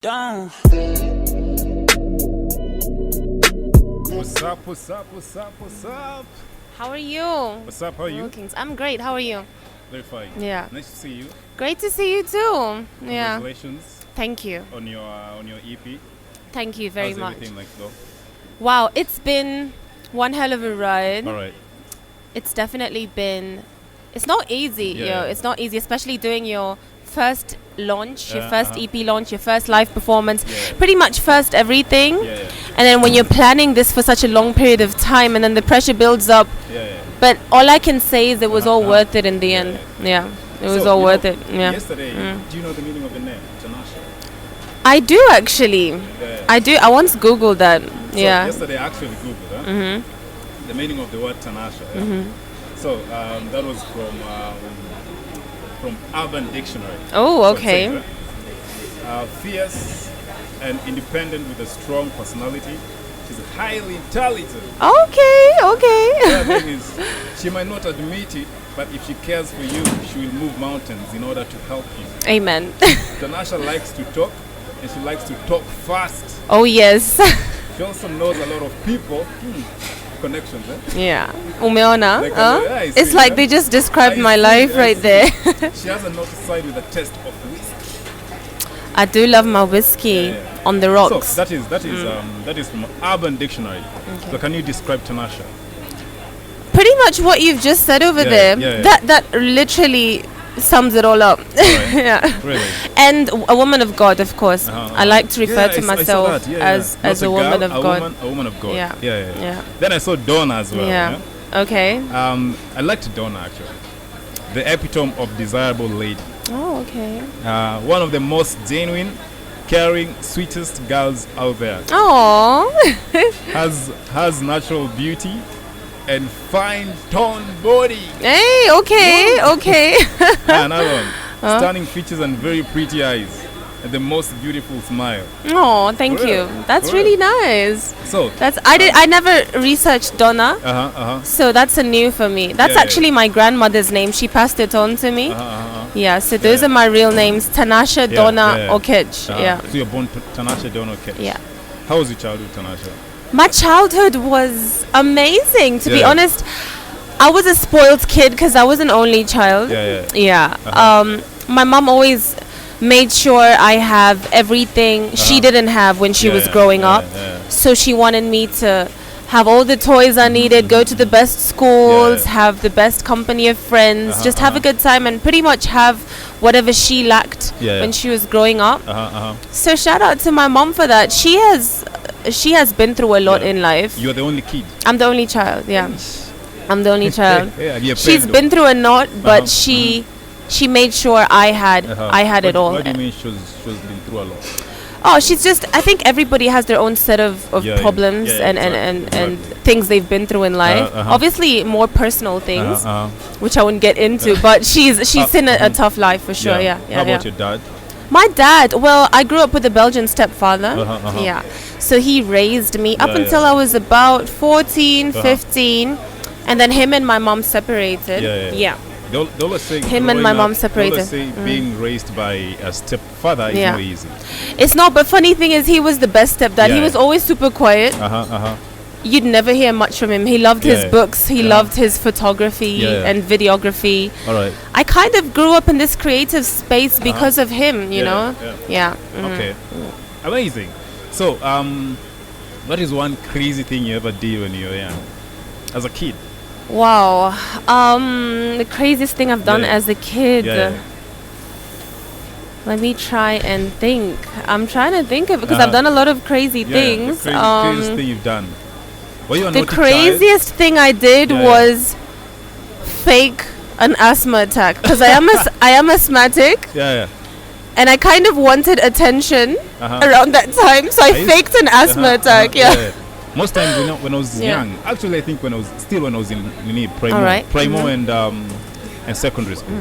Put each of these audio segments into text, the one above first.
Down. What's up, what's up, what's up, what's up? How are you? What's up, how are you? Wilkins. I'm great. How are you? Very fine. Yeah. Nice to see you. Great to see you too. Yeah. Congratulations Thank you. on your EP. Thank you very How's much. everything like though? Wow, it's been one hell of a ride. All right. It's definitely been. It's not easy, Yeah. It's not easy, especially doing your first launch, your Yeah, first uh-huh. EP launch, your first live performance, Yeah. pretty much first everything. Yeah, And then when you're planning this for such a long period of time, and then the pressure builds up. yeah. But all I can say is it was all Uh-huh. worth it in the end. Yeah, it was So, all you worth know, it. Yeah. Yesterday, do you know the meaning of the name, Tanasha? I do actually. Yeah. I do. I once Googled that. So Yeah. yesterday I actually Googled the meaning of the word Tanasha. Yeah? So that was from Urban Dictionary. Oh, So it okay. says, fierce and independent with a strong personality. She's highly intelligent. Okay. The Okay. other thing is, she might not admit it, but if she cares for you, she will move mountains in order to help you. Amen. Tanasha likes to talk, and she likes to talk fast. Oh yes. She also knows a lot of people. Connections, eh? Yeah. Umeona? Like, Huh? I It's see, like yeah. they just described I my see, life I right see. there. She has a naughty side with a taste of whiskey. I do love my whiskey Yeah. on the So rocks. that is from Urban Dictionary. So can you describe Tanasha? Pretty much what you've just said over Yeah, there. yeah. That literally sums it all up. Right. Yeah. Really? And a woman of God, of course. I like to refer Yeah, to I saw myself that. Yeah, as Not a woman girl, of God. A woman of God. Yeah. Yeah. Then I saw Donna as well. Yeah. Okay. I liked Donna actually. The epitome of desirable lady. Oh, okay. One of the most genuine, caring, sweetest girls out there. Oh. Has natural beauty and fine toned body. Hey, okay, okay. Another one. Stunning features and very pretty eyes. And the most beautiful smile. Oh, thank For you. real. That's For really real. nice. So I never researched Donna, uh-huh. so that's a new for me. That's Yeah, actually my grandmother's name. She passed it on to me. Yeah, so those Yeah. are my real names, Tanasha Donna yeah. Okech. Yeah. So you're born Tanasha Donna. Okay. Yeah. How was your childhood, Tanasha? My childhood was amazing, to be Yeah. honest. I was a spoiled kid because I was an only child. Yeah. Yeah. Uh-huh. My mom always made sure I have everything she didn't have when she was growing up. Yeah. So she wanted me to have all the toys I needed, go to the best schools, Yeah. have the best company of friends, just have a good time and pretty much have whatever she lacked Yeah. when she was growing up. Uh-huh. So shout out to my mom for that. She has been through a lot Yeah. in life. You're the only kid. I'm the only child, yeah. I'm the only child. Yeah, you're She's friend, been through a lot, but Uh-huh. she made sure I had it all. What do you mean she's been through a lot? Oh, she's just. I think everybody has their own set of Yeah, problems yeah, and exactly. things they've been through in life. Uh-huh. Obviously, more personal things, which I wouldn't get into. But she's seen a tough life for sure. Yeah. How about your dad? My dad. Well, I grew up with a Belgian stepfather. Uh-huh. Yeah, so he raised me up Yeah, until yeah. I was about 14, 15, and then him and my mom separated. Yeah. They always say Him and my growing mom up, separated. They always say being raised by a stepfather is Yeah. not easy. It's not. But funny thing is, he was the best stepdad. He Yeah. was always super quiet. Uh-huh. You'd never hear much from him. He loved his Yeah. books. He Yeah. loved his photography Yeah. and videography. All right. I kind of grew up in this creative space because of him, you Yeah, know? yeah. Yeah. Okay. Amazing. So, what is one crazy thing you ever did when you were young? As a kid? Wow. The craziest thing I've done Yeah. as a kid. Yeah. Let me try and think. I'm trying to think of because Uh-huh. I've done a lot of crazy things. The craziest thing you've done. Were you a The naughty craziest thing I did Yeah. was fake an asthma attack because I am asthmatic. child? Yeah. And I kind of wanted attention Uh-huh. around that time, so I Are you faked an asthma attack. Yeah. Most times when I was Yeah. young, actually I think when I was in primo, All right. primo and secondary school.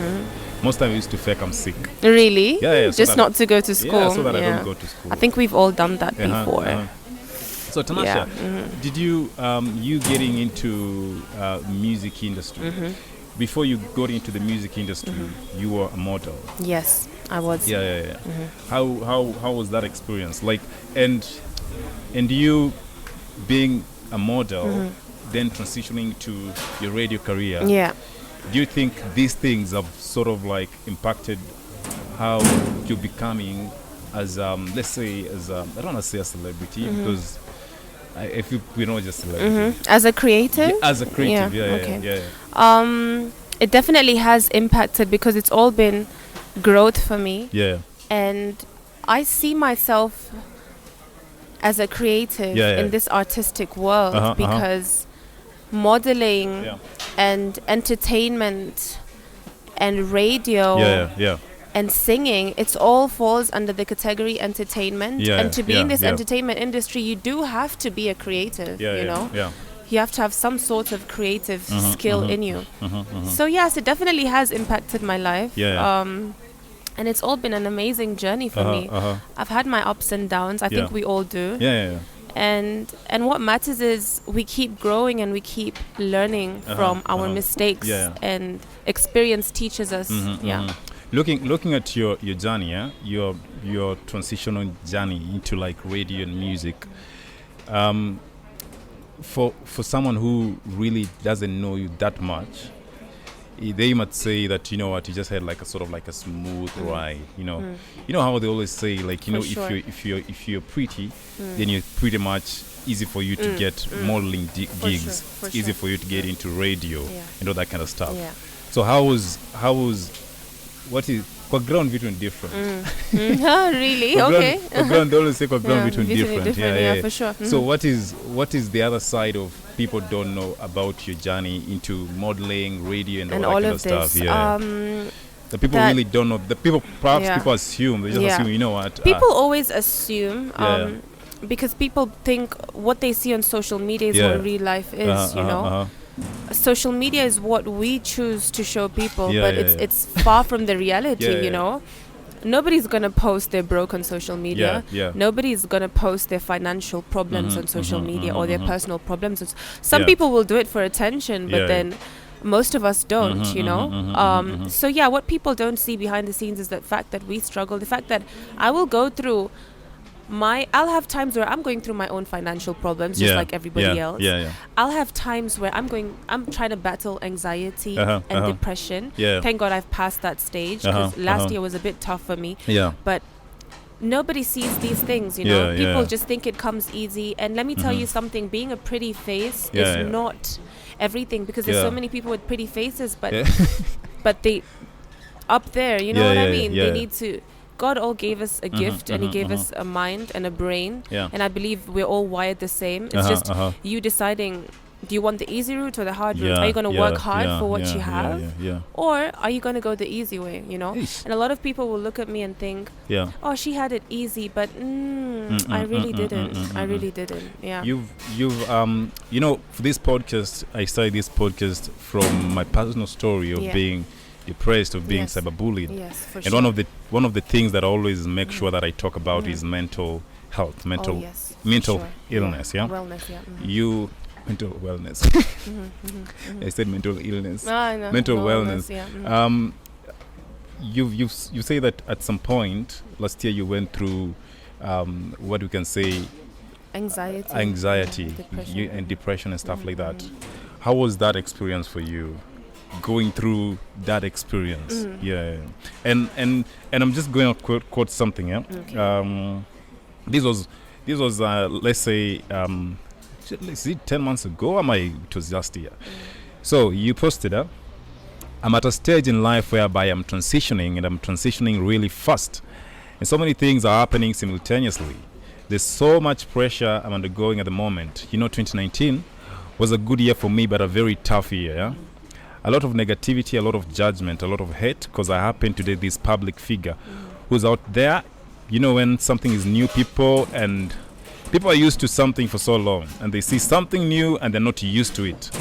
Most time I used to fake I'm sick. Really? Yeah, so Just that- not to go to school. Yeah, so that I don't go to school. I think we've all done that before. So Tanasha, Yeah, did you getting into music industry? Before you got into the music industry, you were a model. Yes, I was. Yeah. How was that experience? Like, and you being a model, then transitioning to your radio career. Yeah. Do you think these things have sort of like impacted how you're becoming as let's say as I don't want to say a celebrity because if we're not just celebrity. As a creative? As a creative, yeah. It definitely has impacted because it's all been growth for me. Yeah. And I see myself as a creative in this artistic world because modeling and entertainment and radio and singing, it's all falls under the category entertainment. And to be in this entertainment industry, you do have to be a creative, you know? You have to have some sort of creative skill in you. So yes, it definitely has impacted my life. And it's all been an amazing journey for me. I've had my ups and downs. I think we all do. And what matters is we keep growing and we keep learning from our mistakes. And experience teaches us. Looking at your journey, your transitional journey into like radio and music. For someone who really doesn't know you that much, they might say that, you know what, you just had like a sort of like a smooth ride, you know. You know how they always say, like, you know, if you're pretty, then you're pretty much easy for you to get modeling gigs. It's easy for you to get into radio and all that kind of stuff. So how was what is kwa ground between different? Really? Okay. Kwa ground, they always say kwa ground between different. Yeah, for sure. So what is the other side of people don't know about your journey into modeling, radio, and all that kind of stuff? The people really don't know. The people people assume. They just assume. You know what? People always assume. Because people think what they see on social media is what real life is. You know. Social media is what we choose to show people, but it's far from the reality. You know. Nobody's gonna post their broke on social media. Nobody's gonna post their financial problems on social media or their personal problems. Some people will do it for attention, but then most of us don't, you know. So what people don't see behind the scenes is the fact that we struggle. The fact that I will go through I'll have times where I'm going through my own financial problems, just like everybody else. I'll have times where I'm trying to battle anxiety and depression. Thank God I've passed that stage, because last year was a bit tough for me. But nobody sees these things, you know. People just think it comes easy. And let me tell you something, being a pretty face is not everything, because there's so many people with pretty faces, but but they up there, you know what I mean? They need to. God all gave us a gift, and He gave us a mind and a brain, and I believe we're all wired the same. It's just you deciding, do you want the easy route or the hard route? Are you going to work hard for what you have? Or are you going to go the easy way, you know? And a lot of people will look at me and think, oh, she had it easy, but I really didn't. I really didn't. You've you know, for this podcast, I started this podcast from my personal story of being depressed, of being cyberbullied. For and sure. one of the things that I always make sure that I talk about is mental health, mental illness. Wellness. You mental wellness. I said mental illness. Mental wellness. You say that at some point last year you went through what we can say anxiety and depression and stuff like that. How was that experience for you? Going through that experience, and I'm just going to quote something. This was let's say 10 months ago. It was last year. So you posted, I'm at a stage in life whereby I'm transitioning, and I'm transitioning really fast, and so many things are happening simultaneously. There's so much pressure I'm undergoing at the moment. You know, 2019 was a good year for me, but a very tough year. A lot of negativity, a lot of judgment, a lot of hate, because I happen to be this public figure who's out there. You know, when something is new, people are used to something for so long, and they see something new and they're not used to it.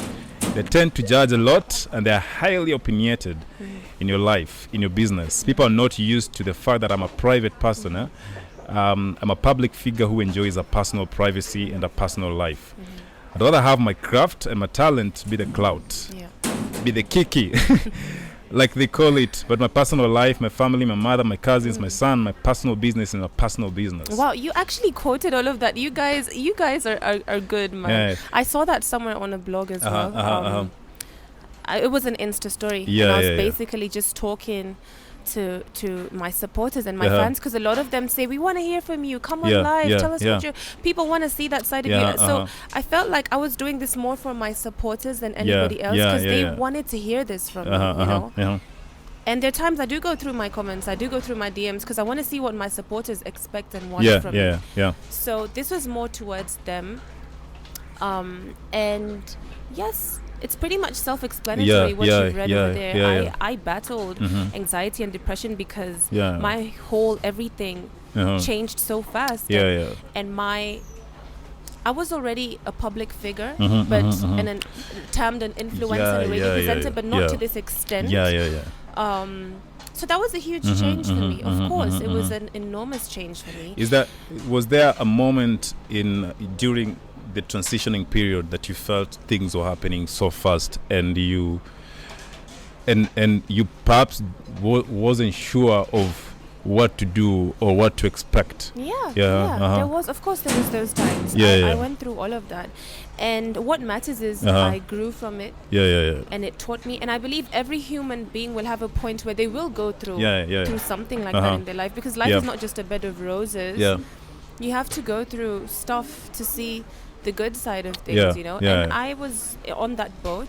They tend to judge a lot, and they're highly opinionated in your life, in your business. People are not used to the fact that I'm a private person. I'm a public figure who enjoys a personal privacy and a personal life. I'd rather have my craft and my talent be the clout. Be the kiki. like they call it, but my personal life, my family, my mother, my cousins, my son, my personal business, and my personal business. Wow, you actually quoted all of that. You guys are good, man. Yeah. I saw that somewhere on a blog as well. It was an Insta story. And I was basically just talking to my supporters and my fans, because a lot of them say, we want to hear from you, come on live, tell us what you people want to see that side of you. So I felt like I was doing this more for my supporters than anybody else, because they wanted to hear this from me, you know. And there are times I do go through my comments, I do go through my DMs, because I want to see what my supporters expect and want from me. So this was more towards them, and yes, it's pretty much self-explanatory what you've read over there. I battled anxiety and depression because my whole everything changed so fast. And I was already a public figure, but and termed an influencer and radio presenter, but not to this extent. So that was a huge change for me. Of course, it was an enormous change for me. Was there a moment during the transitioning period that you felt things were happening so fast, and you perhaps wasn't sure of what to do or what to expect? There was those times. I went through all of that, and what matters is I grew from it. And it taught me, and I believe every human being will have a point where they will go through something like that in their life, because life is not just a bed of roses. You have to go through stuff to see the good side of things, you know. And I was on that boat.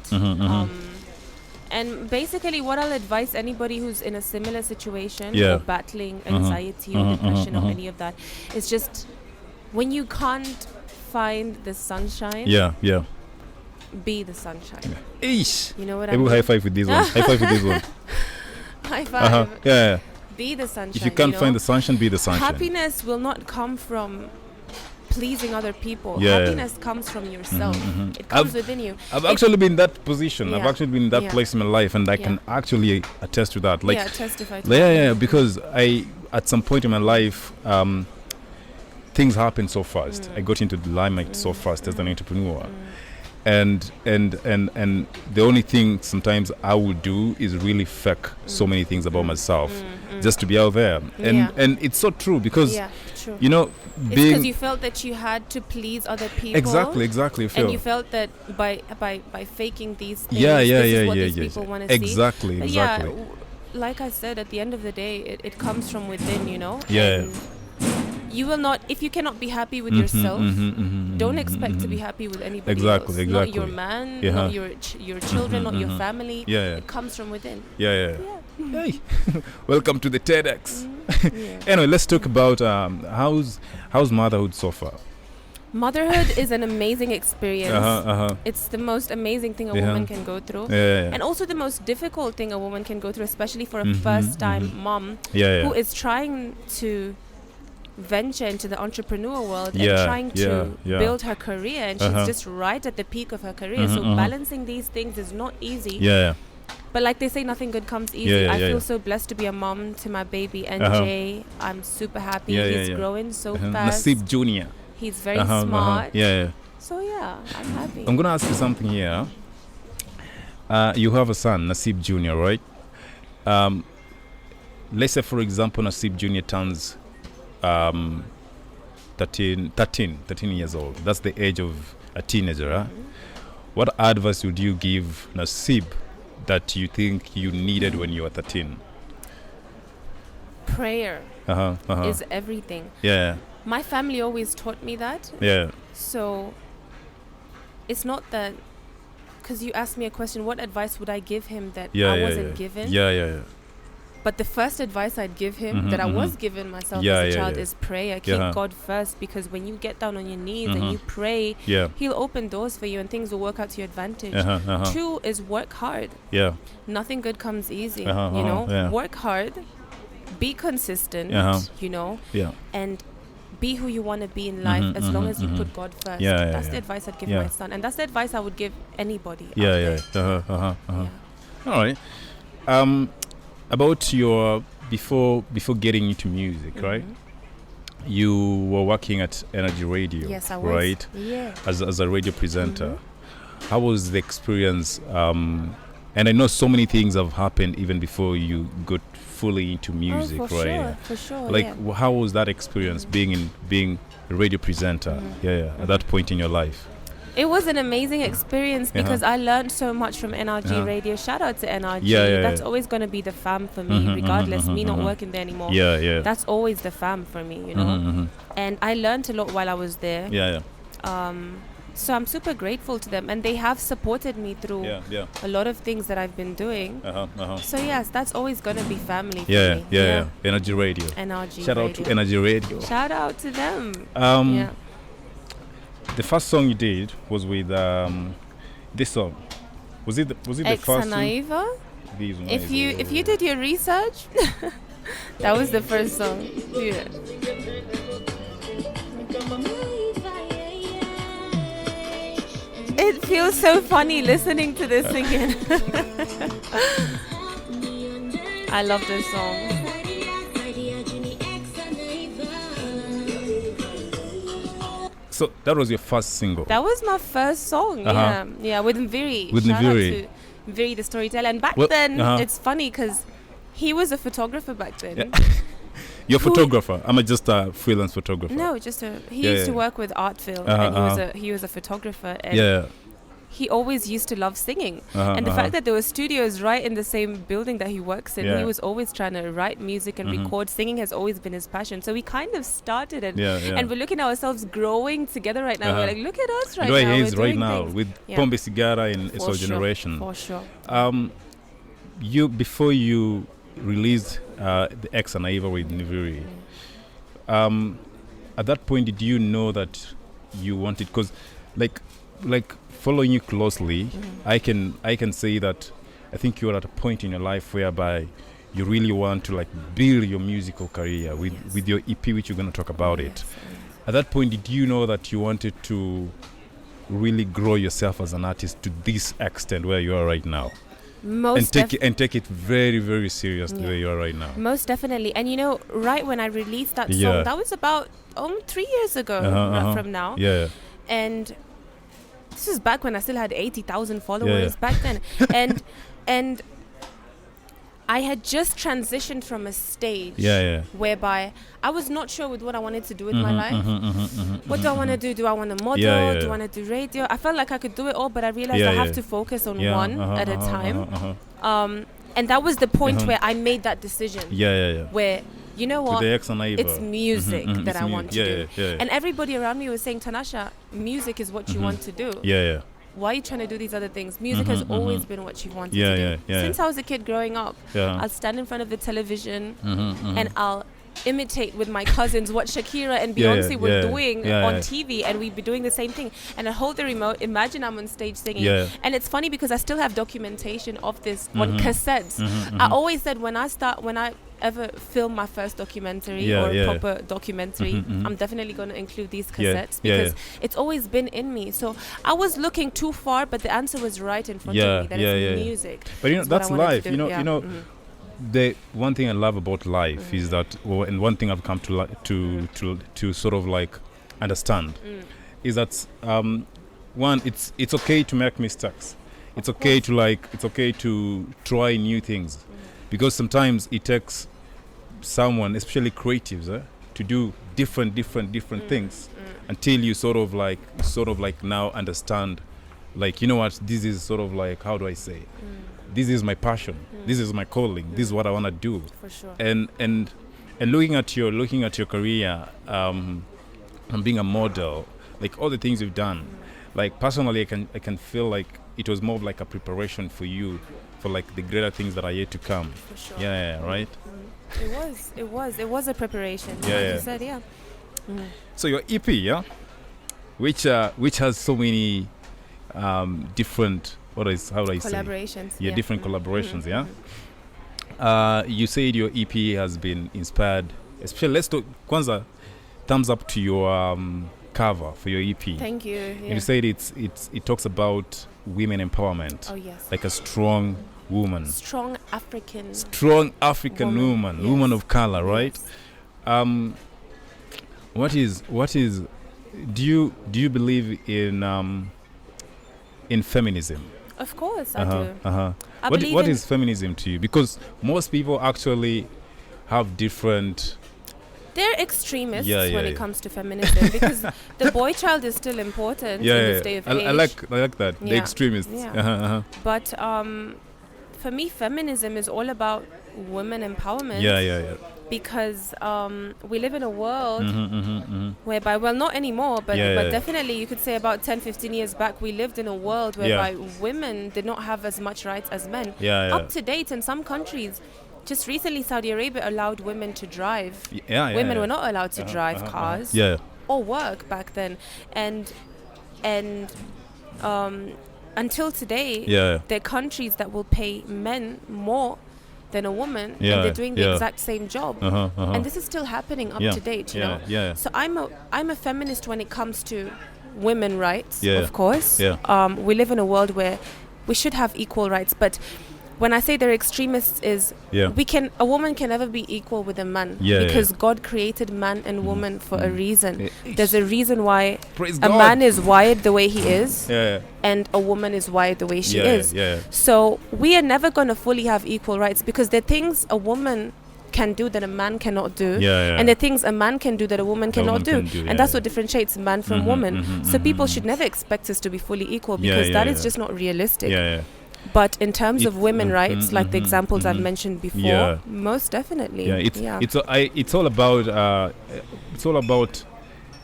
And basically what I'll advise anybody who's in a similar situation or battling anxiety or depression or any of that is just, when you can't find the sunshine, be the sunshine. You know what I mean? High five with this one. High five with this one. High five. Be the sunshine. If you can't find the sunshine, be the sunshine. Happiness will not come from pleasing other people. Happiness comes from yourself. It comes within you. I've actually been in that position. I've actually been in that place in my life, and I can actually attest to that. Like, testify to that. Because at some point in my life, things happened so fast. I got into the limelight so fast as an entrepreneur. And the only thing sometimes I would do is really fake so many things about myself just to be out there. And it's so true, because you know, it's because you felt that you had to please other people. Exactly. And you felt that by faking these things, this is what these people want to see. Exactly. Like I said, at the end of the day, it comes from within, you know. And you will not, if you cannot be happy with yourself, don't expect to be happy with anybody else. Not your man, not your children, not your family. It comes from within. Hey, welcome to the TEDx. Anyway, let's talk about how's motherhood so far. Motherhood is an amazing experience. It's the most amazing thing a woman can go through, and also the most difficult thing a woman can go through, especially for a first-time mom who is trying to venture into the entrepreneur world and trying to build her career, and she's just right at the peak of her career. So balancing these things is not easy. But like they say, nothing good comes easy. I feel so blessed to be a mom to my baby NJ. I'm super happy. He's growing so fast. Nasib Junior. He's very smart. So I'm happy. I'm gonna ask you something here. You have a son, Nasib Junior, right? Let's say, for example, Nasib Junior turns 13 years old. That's the age of a teenager. Huh? What advice would you give Nasib that you think you needed when you were 13? Prayer is everything. My family always taught me that. So it's not that, because you asked me a question, what advice would I give him that I wasn't given? But the first advice I'd give him that I was given myself as a child is prayer. Keep God first, because when you get down on your knees and you pray, He'll open doors for you and things will work out to your advantage. 2 is work hard. Nothing good comes easy. You know, work hard, be consistent. You know, and be who you want to be in life as long as you put God first. That's the advice I'd give my son, and that's the advice I would give anybody. All right. About your before getting into music, right? You were working at Energy Radio. Yes, I was. Right? As a radio presenter. How was the experience And I know so many things have happened even before you got fully into music, for right? For sure. Like, how was that experience being a radio presenter? At that point in your life. It was an amazing experience because I learned so much from NRG Radio. Shout out to NRG. That's always going to be the fam for me, regardless. Me not working there anymore. That's always the fam for me, you know. And I learned a lot while I was there. So I'm super grateful to them, and they have supported me through a lot of things that I've been doing. So yes, that's always gonna be family for me. Energy Radio. NRG. Shout out to Energy Radio. Shout out to them. The first song you did was with this song. Was it the first song? If you did your research, that was the first song. Yeah. It feels so funny listening to this singing. I love this song. So that was your first single? That was my first song, with Mviri. With Mviri. Mviri the storyteller. And back then, it's funny because he was a photographer back then. Yeah. You're a photographer? I'm just a freelance photographer. No, he used to work with Artfield, and he was a photographer. And he always used to love singing. And the fact that there were studios right in the same building that he works in, he was always trying to write music and record. Singing has always been his passion. So we kind of started it. And we're looking at ourselves growing together right now. We're like, look at us right now. The way he is right now with Pombe Sigara in Soul Generation. For sure. Before you released the X and Aiva with Mviri, at that point, did you know that you wanted? Because, like following you closely, I can say that I think you're at a point in your life whereby you really want to build your musical career with your EP, which you're going to talk about it. At that point, did you know that you wanted to really grow yourself as an artist to this extent where you are right now? Take it very, very seriously where you are right now. Most definitely. And right when I released that song, that was about 3 years ago from now. And this was back when I still had 80,000 followers back then. And I had just transitioned from a stage whereby I was not sure with what I wanted to do with my life. What do I want to do? Do I want to model? Do I want to do radio? I felt like I could do it all, but I realized I have to focus on one at a time. And that was the point where I made that decision. Where, you know what? It's music that I want to do. And everybody around me was saying, Tanasha, music is what you want to do. Why are you trying to do these other things? Music has always been what you wanted to do. Since I was a kid growing up, I'll stand in front of the television and I'll imitate with my cousins what Shakira and Beyonce were doing on TV, and we'd be doing the same thing. And I hold the remote, imagine I'm on stage singing. And it's funny because I still have documentation of this on cassettes. I always said when I ever film my first documentary or proper documentary, I'm definitely going to include these cassettes because it's always been in me. So I was looking too far, but the answer was right in front of me. That is music. But that's life. The one thing I love about life is that, and one thing I've come to sort of understand is that one, it's okay to make mistakes. It's okay to try new things, because sometimes it takes someone, especially creatives, to do different things until you sort of now understand, you know what, this is sort of how do I say, this is my passion, this is my calling, this is what I want to do. For sure. And looking at your career, and being a model, all the things you've done, personally I can feel like it was more of a preparation for you for the greater things that are yet to come. For sure. Right. It was a preparation. You said, So your EP, which has so many different collaborations. Different collaborations. You said your EP has been inspired, especially, let's talk Kwanzaa, thumbs up to your cover for your EP. Thank you. And you said it talks about women empowerment. Oh yes. Like a strong woman. Strong African woman. Woman of color, right? Yes. What is do you believe in feminism? Of course, I do. What is feminism to you? Because most people actually have different... They're extremists when it comes to feminism because the boy child is still important in this day of age. I like that. The extremists. Yeah. But for me, feminism is all about women empowerment. Yeah. Because we live in a world whereby, well, not anymore, but definitely you could say about 10, 15 years back, we lived in a world whereby women did not have as much rights as men. Up to date in some countries. Just recently, Saudi Arabia allowed women to drive. Women were not allowed to drive cars or work back then. And until today, there are countries that will pay men more than a woman, and they're doing the exact same job. And this is still happening up to date, you know. So I'm a feminist when it comes to women rights, of course. We live in a world where we should have equal rights, but when I say they're extremists is a woman can never be equal with a man because God created man and woman for a reason. There's a reason why a man is wired the way he is and a woman is wired the way she is. So we are never going to fully have equal rights because there are things a woman can do that a man cannot do and there are things a man can do that a woman cannot do. And that's what differentiates man from woman. So people should never expect us to be fully equal because that is just not realistic. But in terms of women rights, like the examples I've mentioned before, most definitely. It's all about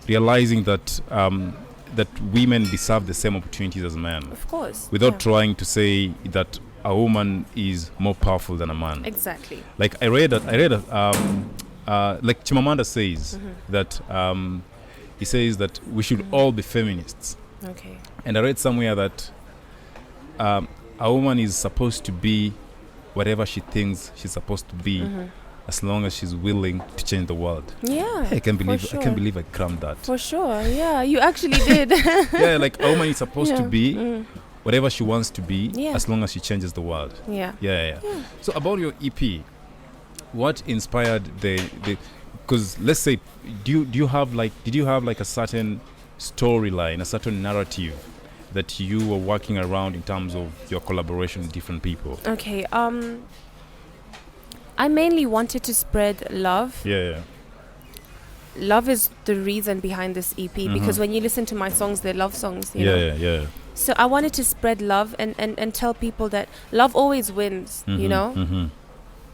realizing that that women deserve the same opportunities as men. Of course. Without trying to say that a woman is more powerful than a man. Exactly. Like I read like Chimamanda says that he says that we should all be feminists. Okay. And I read somewhere that a woman is supposed to be whatever she thinks she's supposed to be, as long as she's willing to change the world. Yeah, I can't believe I crammed that. For sure, yeah, you actually did. Like a woman is supposed to be whatever she wants to be, as long as she changes the world. Yeah. So about your EP, what inspired the? Because let's say, did you have like a certain storyline, a certain narrative that you were working around in terms of your collaboration with different people? Okay, I mainly wanted to spread love. Love is the reason behind this EP because when you listen to my songs, they're love songs, you know? So I wanted to spread love and tell people that love always wins, you know?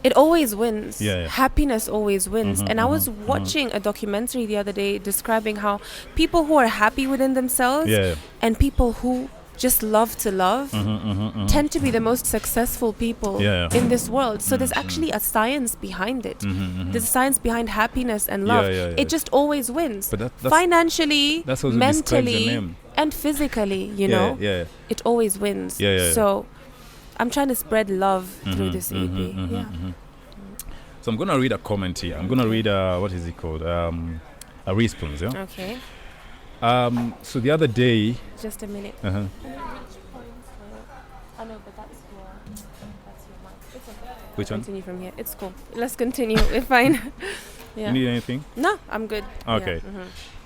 It always wins. Happiness always wins. And I was watching a documentary the other day describing how people who are happy within themselves and people who just love to love tend to be the most successful people in this world. So there's actually a science behind it. There's a science behind happiness and love. It just always wins. But financially, mentally, and physically, you know. It always wins. So I'm trying to spread love through this EP. So I'm going to read a comment here. I'm going to read, what is it called? A response, Okay. So the other day... Just a minute. I know, but that's your mic. It's okay. Which one? Continue from here. It's cool. Let's continue. We're fine. You need anything? No, I'm good. Okay. Do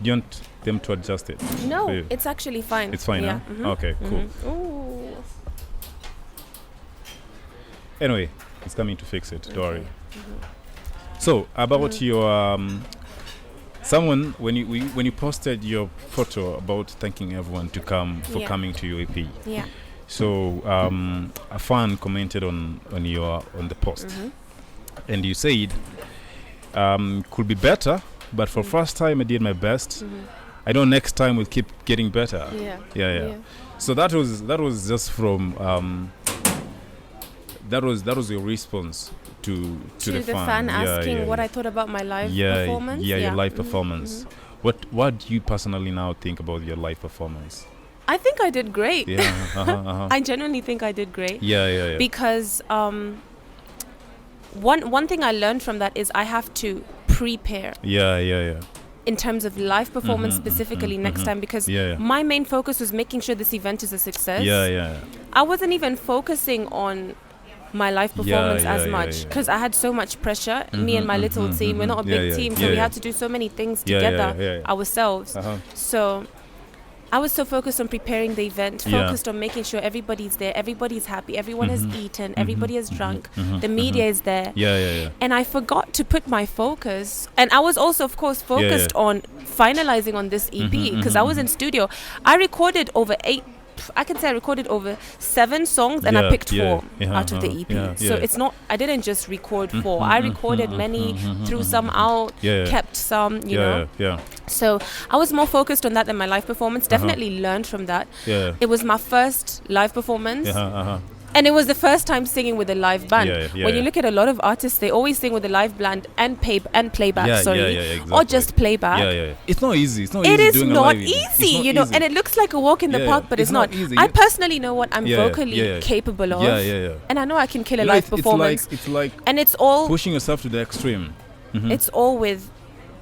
you want them to adjust it? No, it's actually fine. It's fine, huh? Okay, cool. Ooh. Anyway, it's coming to fix it. Don't worry. So about your someone when you posted your photo about thanking everyone to come for coming to your EP. So a fan commented on the post, and you said could be better, but for first time I did my best. I know next time we'll keep getting better. So that was just from that was your response to the fan asking what I thought about my live performance. Your live performance. What do you personally now think about your live performance? I think I did great. I genuinely think I did great. Because one thing I learned from that is I have to prepare. In terms of live performance specifically next time, because my main focus was making sure this event is a success. I wasn't even focusing on my live performance as much because I had so much pressure. Me and my little team, we're not a big team, so we had to do so many things together ourselves. So I was so focused on preparing the event, focused on making sure everybody's there, everybody's happy, everyone has eaten, everybody has drunk, the media is there. And I forgot to put my focus. And I was also, of course, focused on finalizing on this EP because I was in studio. I recorded over 7 songs and I picked 4 out of the EP. So it's not, I didn't just record 4. I recorded many, threw some out, kept some, you know. So I was more focused on that than my live performance. Definitely learned from that. It was my first live performance. And it was the first time singing with a live band. When you look at a lot of artists, they always sing with a live band and playback, exactly. Or just playback. It's not easy. It's not easy. It is not easy, you know. And it looks like a walk in the park, but it's not. Easy. I personally know what I'm vocally capable of. And I know I can kill a live performance. It's like and it's all pushing yourself to the extreme. It's all with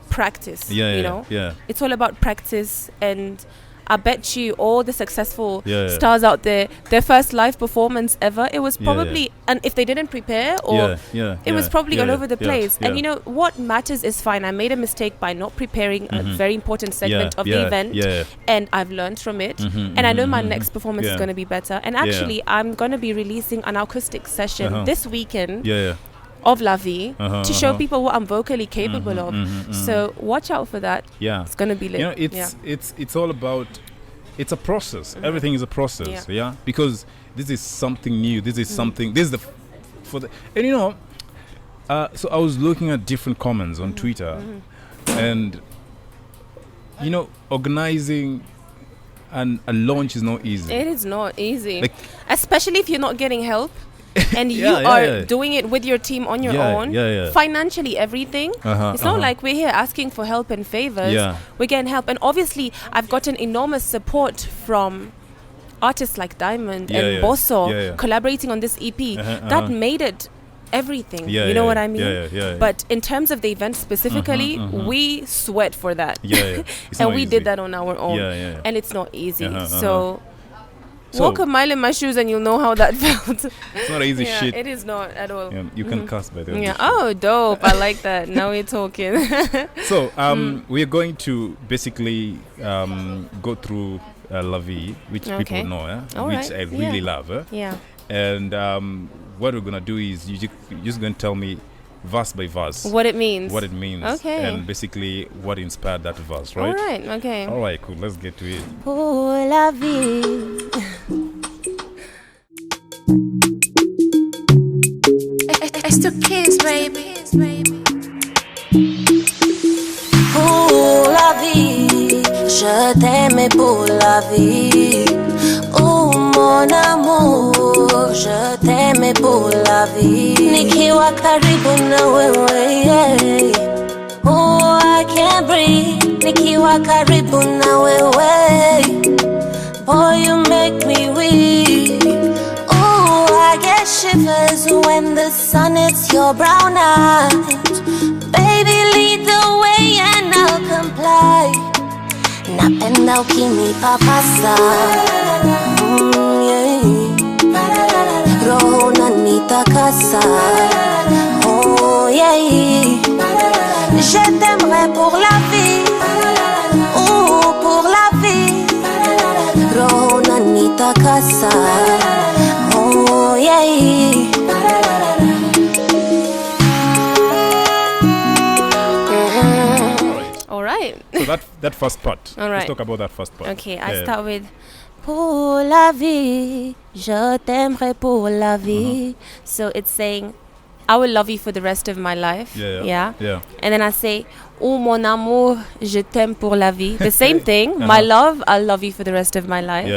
practice. You know. It's all about practice. And I bet you all the successful stars out there, their first live performance ever, it was probably, and if they didn't prepare, or it was probably all over the place. And you know, what matters is fine. I made a mistake by not preparing a very important segment of the event, and I've learned from it. And I know my next performance is going to be better. And actually, I'm going to be releasing an acoustic session this weekend. Of La Vie to show people what I'm vocally capable of. So watch out for that. It's gonna be lit. You know, it's all about, it's a process. Everything is a process. Because this is something new. This is something. This is and you know, so I was looking at different comments on Twitter, and you know, organizing a launch is not easy. It is not easy, like, especially if you're not getting help. And you are doing it with your team on your own, financially, everything. It's not like we're here asking for help and favors. We're getting help. And obviously, I've gotten enormous support from artists like Diamond and Bosso collaborating on this EP. That made it everything. You know what I mean? But in terms of the event specifically, we sweat for that. And we did that on our own. And it's not easy. So walk a mile in my shoes and you'll know how that felt. It's not easy shit. It is not at all. You can cuss by the way. Oh, dope. I like that. Now we're talking. So, we're going to basically go through La Vie, which people know, which I really love. And what we're going to do is you're just going to tell me verse by verse what it means, and basically what inspired that verse, right? All right, cool, let's get to it. Pour la vie. It's the kids, baby. Pour la vie, je t'aimais pour la vie. Oh mon amour, je t'aimais pour la vie. Nikiwa karibu na wewe, oh I can't breathe. Nikiwa karibu na wewe, boy you make me weak. Oh I get shivers when the sun hits your brown eyes. Baby lead the way and I'll comply. Napenda ukinipapasa, roho unanitakasa, oh yeah. Je t'aimerai pour la vie, oh pour la vie. Roho unanitakasa, oh yeah. So that first part. All right. Let's talk about that first part. Okay, I start with pour la vie, je t'aimerai pour la vie. So it's saying, I will love you for the rest of my life. Yeah. And then I say, oh mon amour, je t'aime pour la vie. The same thing. My love, I'll love you for the rest of my life.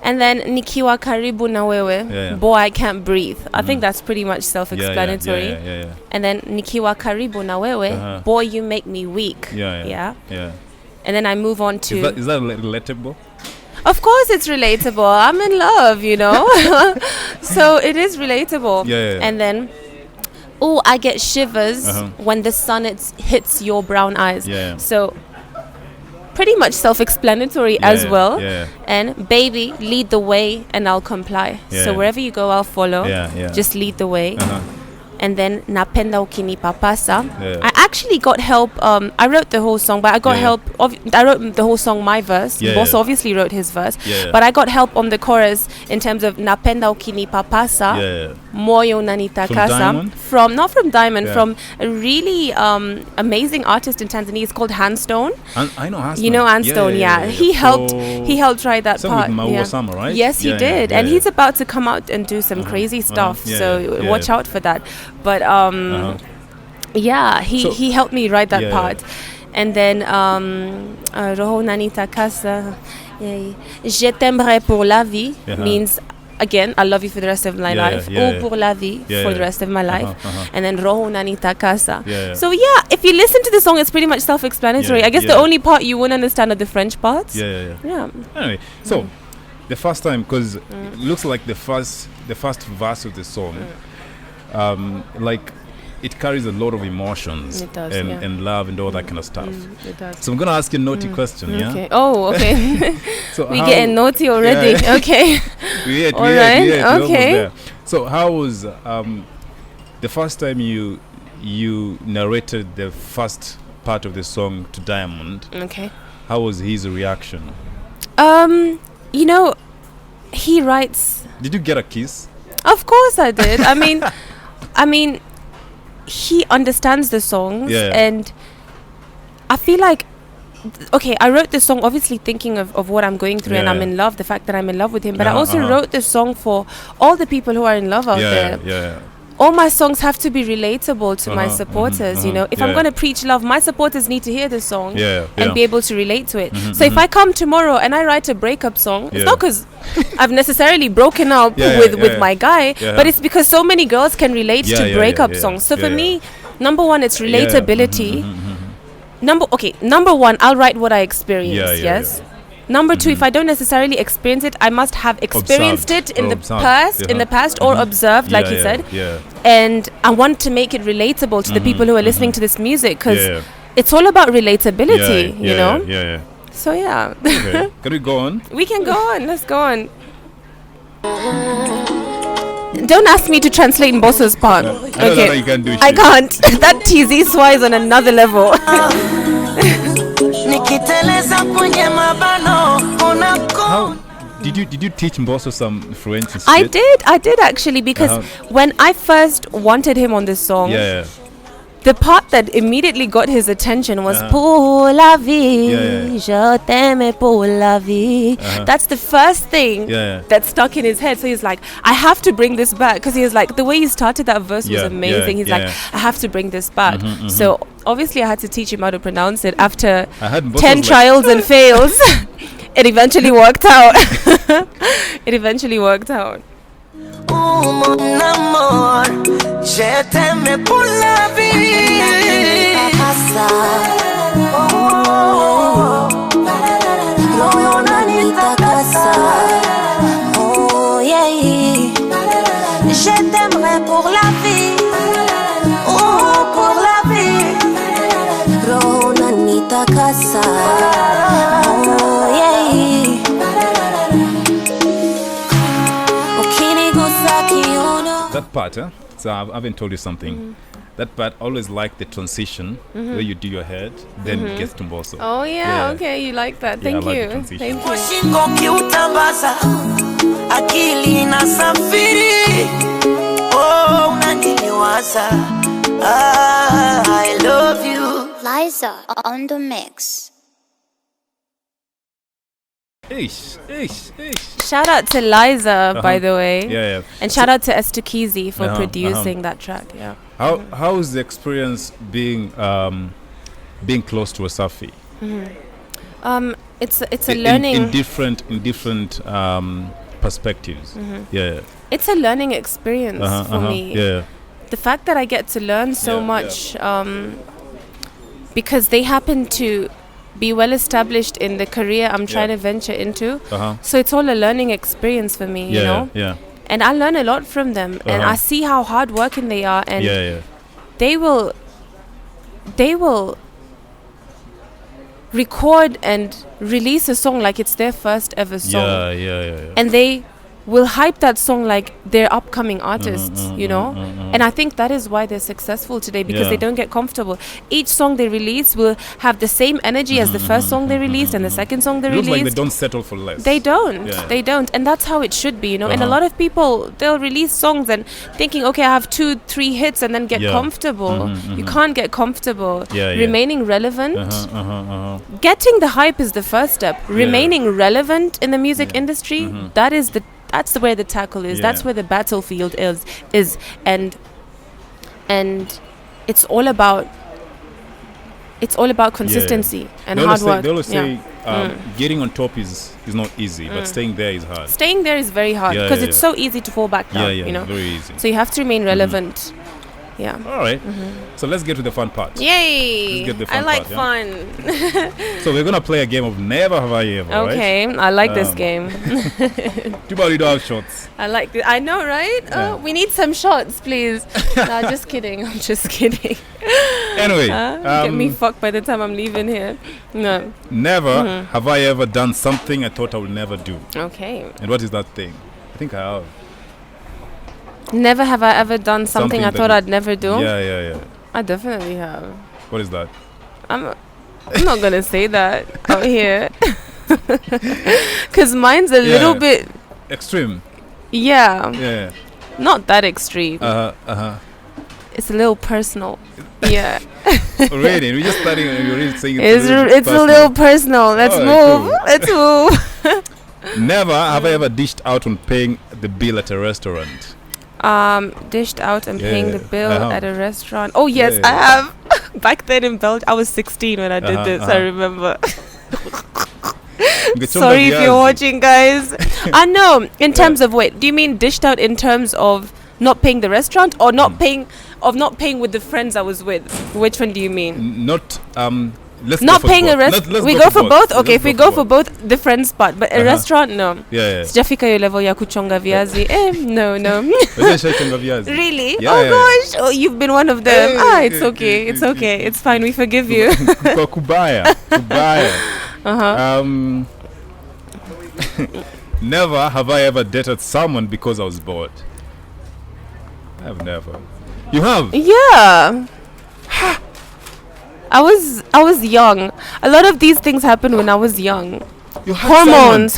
And then nikiwa karibu na wewe, boy I can't breathe. I think that's pretty much self-explanatory. And then nikiwa karibu na wewe, boy you make me weak. Yeah. And then I move on to, is that relatable? Of course it's relatable. I'm in love, you know. So it is relatable. And then, oh, I get shivers when the sun hits your brown eyes. So pretty much self-explanatory as well. And baby, lead the way and I'll comply. So wherever you go, I'll follow. Just lead the way. and then Napenda Ukinipapasa. I actually got help. I wrote the whole song, but I got help. I wrote the whole song, my verse. Boss obviously wrote his verse, but I got help on the chorus in terms of Napenda Ukinipapasa, Moyo Nanitakasa. From not from Diamond, from a really amazing artist in Tanzania. It's called Handstone. I know Handstone. You know Handstone, He helped write that part. With Maua Sama, right? Yes, he did, and he's about to come out and do some crazy stuff. So watch out for that. But he helped me write that part, and then Roho Nanita Casa, Je t'aimerai pour la vie means. Again, I love you for the rest of my life. Pour la vie for the rest of my life. And then Roho Nanita Casa. So if you listen to the song, it's pretty much self-explanatory. I guess the only part you won't understand are the French parts. Anyway, so the first time, because it looks like the first verse of the song, like it carries a lot of emotions. It does, and love and all that kind of stuff. It does. So I'm gonna ask you a naughty question. Okay. Oh, okay. So we getting naughty already. Okay. All right. Okay. So how was the first time you narrated the first part of the song to Diamond? Okay. How was his reaction? He writes. Did you get a kiss? Of course I did. I mean, he understands the songs, and I feel like, I wrote this song obviously thinking of what I'm going through, and I'm in love, the fact that I'm in love with him, but I also wrote this song for all the people who are in love out there. All my songs have to be relatable to my supporters. If I'm going to preach love, my supporters need to hear this song and be able to relate to it. So if I come tomorrow and I write a breakup song, it's not because I've necessarily broken up with my guy, but it's because so many girls can relate to breakup songs. So for me, number one, it's relatability. Number one, I'll write what I experienced. Number two, if I don't necessarily experience it, I must have experienced it in the past or observed, like you said. And I want to make it relatable to the people who are listening to this music, because it's all about relatability, you know? So Okay. Can we go on? We can go on. Let's go on. Don't ask me to translate Mbosso's part. Okay. You can do I can't. That TZ Swa is on another level. How did you teach Mbosso some French instead? I did actually, because when I first wanted him on this song, the part that immediately got his attention was Pour la vie, je t'aime pour la vie. That's the first thing that stuck in his head. So he's like, I have to bring this back, because he was like, the way he started that verse was amazing. He's like, I have to bring this back. So obviously I had to teach him how to pronounce it after 10 trials and fails. It eventually worked out. Oh mon amour, je t'aime pour la vie. Oh yeah, je t'aimerai pour la vie. Oh pour la vie. Ronanita casa. Oh yeah. That part, so I haven't told you something. That part, I always like the transition where you do your head, then it gets to Mbosso. Oh yeah, okay, you like that. Thank you. Thank you. I love you. Liza on the mix. Shout out to Liza, by the way. And shout out to Esther Kesey for producing that track. How is the experience being close to Wasafi? It's a learning in different perspectives. It's a learning experience for me. The fact that I get to learn so much because they happen to be well established in the career I'm trying to venture into. So it's all a learning experience for me, you know? And I learn a lot from them, and I see how hardworking they are, and they will record and release a song like it's their first ever song. And they will hype that song like they're upcoming artists, you know? And I think that is why they're successful today, because they don't get comfortable. Each song they release will have the same energy as the first song they released and the second song they released. Looks like they don't settle for less. They don't. They don't. And that's how it should be, you know? And a lot of people, they'll release songs and thinking, okay, I have 2-3 hits and then get comfortable. You can't get comfortable. Remaining relevant. Getting the hype is the first step. Remaining relevant in the music industry, that's where the tackle is. That's where the battlefield is. And it's all about consistency and hard work. They always say getting on top is not easy, but staying there is hard. Staying there is very hard because it's so easy to fall back down, you know. Very easy. So you have to remain relevant. Yeah. All right. So let's get to the fun part. Yay! Let's get the fun I like part, fun. So we're gonna play a game of Never Have I Ever. Okay, right? I like this game. Too bad we don't have shots. I like it. I know, right? Yeah. We need some shots, please. No, just kidding. I'm just kidding. Anyway, get me fucked by the time I'm leaving here. No. Never have I ever done something I thought I would never do. Okay. And what is that thing? I think I have. Never have I ever done something I thought I'd never do. Yeah. I definitely have. What is that? I'm not gonna say that out here, cause mine's a little bit extreme. Yeah. Not that extreme. It's a little personal. Yeah. Already, we just starting and you're really saying it's a little personal. Let's move. Cool. Let's move. Never have I ever dished out on paying the bill at a restaurant. Dished out and paying the bill at a restaurant. Oh yes, I have. Back then in Belgium, I was 16 when I did this. I remember. Sorry if you're watching, guys. I know. In terms of wait, do you mean dished out in terms of not paying the restaurant or not paying with the friends I was with? Which one do you mean? Not let's not paying a restaurant. We go for both. Okay, if we go for both, the friends part, but a restaurant, no. Sijafika yo level ya kuchonga viazi. No. Really? Gosh. Oh, you've been one of them. It's okay. It's okay. It's fine. We forgive you. Kubaya. Never have I ever dated someone because I was bored. I have never. You have? Yeah. I was young. A lot of these things happened when I was young. You had Hormones.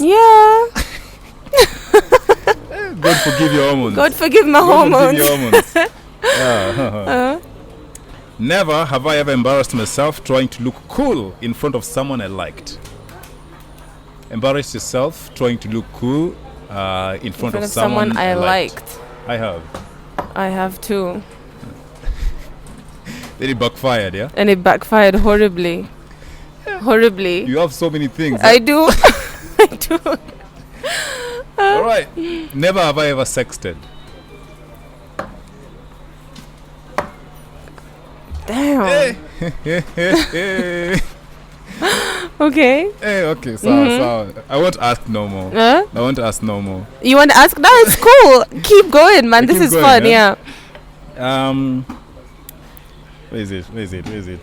Yeah. God forgive your hormones. God forgive my hormones. Forgive your hormones. Never have I ever embarrassed myself trying to look cool in front of someone I liked. Embarrassed yourself trying to look cool in front of someone I liked. I have. I have too. Then it backfired, yeah? And it backfired horribly. Horribly. You have so many things. I do. I do. All right. Never have I ever sexted. Damn. Okay. Okay. So I won't ask no more. I won't ask no more. You want to ask? No, it's cool. Keep going, man. This is fun. Yeah. Where is it?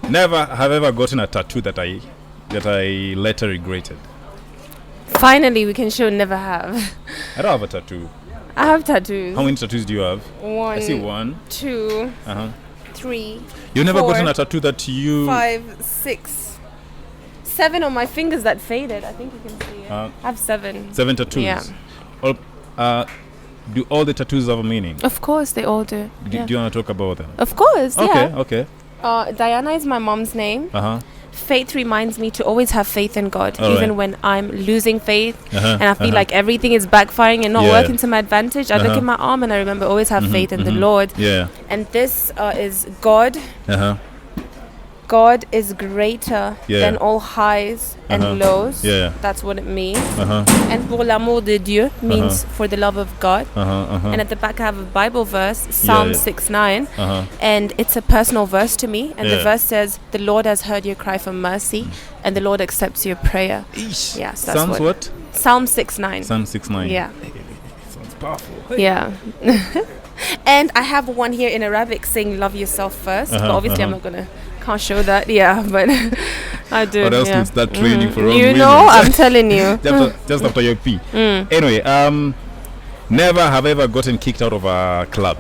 Never have ever gotten a tattoo that I later regretted. Finally, we can show never have. I don't have a tattoo. I have tattoos. How many tattoos do you have? 1. I see 1. 2. 3. You've never gotten a tattoo that you... 5, 6, 7 on my fingers that faded. I think you can see it. I have 7. 7 tattoos. Yeah. Do all the tattoos have a meaning? Of course, they all do. Do you want to talk about them? Of course, yeah. Okay. Diana is my mom's name. Faith reminds me to always have faith in God, even when I'm losing faith and I feel like everything is backfiring and not working to my advantage. I look at my arm and I remember always have faith in the Lord. Yeah. And this is God. God is greater than all highs and lows. Yeah. That's what it means. And pour l'amour de Dieu means for the love of God. And at the back I have a Bible verse, Psalm 6:9. And it's a personal verse to me. And the verse says, the Lord has heard your cry for mercy and the Lord accepts your prayer. Yes, that's Psalms what? Psalm 6:9. Psalm 6:9. Yeah. Sounds powerful. Yeah. And I have one here in Arabic saying love yourself first. But obviously I'm not going to... Can't show that, but I do. Or else yeah. you'll start training for wrong You reasons. know, I'm telling you. just after your pee. Anyway, never have ever gotten kicked out of a club.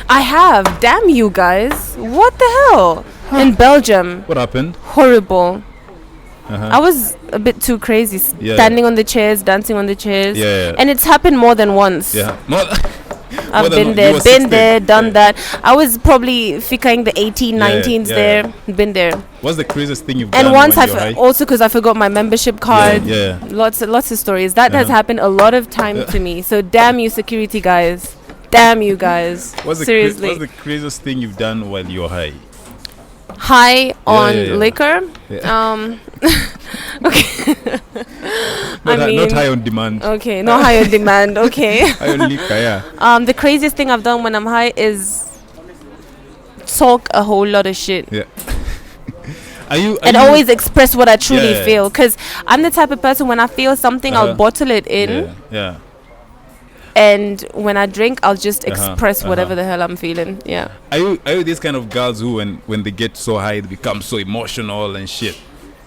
I have. Damn you guys. What the hell? In Belgium. What happened? Horrible. I was a bit too crazy, standing on the chairs, dancing on the chairs. Yeah. And it's happened more than once. Yeah. I've been there, done that. I was probably fikaing the 18, 19s there. Been there. What's the craziest thing you've done? And once also because I forgot my membership card. Yeah. Lots of stories. That has happened a lot of time to me. So damn you, security guys. Damn you guys. Seriously. What's the craziest thing you've done while you're high? High on liquor. Okay. Not high on demand. Okay, not high on demand. Okay. High on liquor, yeah. The craziest thing I've done when I'm high is talk a whole lot of shit. Yeah. Always express what I truly feel, because I'm the type of person, when I feel something, I'll bottle it in. Yeah. And when I drink, I'll just express whatever the hell I'm feeling. Yeah. Are you these kind of girls who, when they get so high, they become so emotional and shit?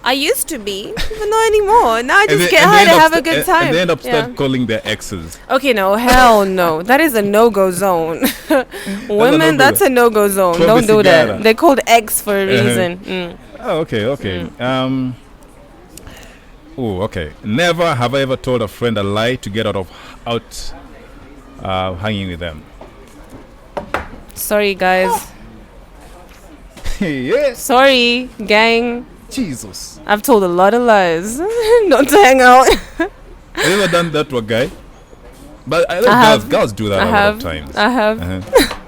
I used to be, but not anymore. Now I just get high to have a good time. And they end up start calling their exes. Okay, no, hell no. That is a no-go zone. Women, that's a no-go zone. Don't do that. They're called ex for a reason. Oh, okay. Okay. Never have I ever told a friend a lie to get out hanging with them. Sorry, guys. Yeah. Sorry, gang. Jesus. I've told a lot of lies not to hang out. Have you ever done that to a guy? But I think girls do that a lot of times. I have.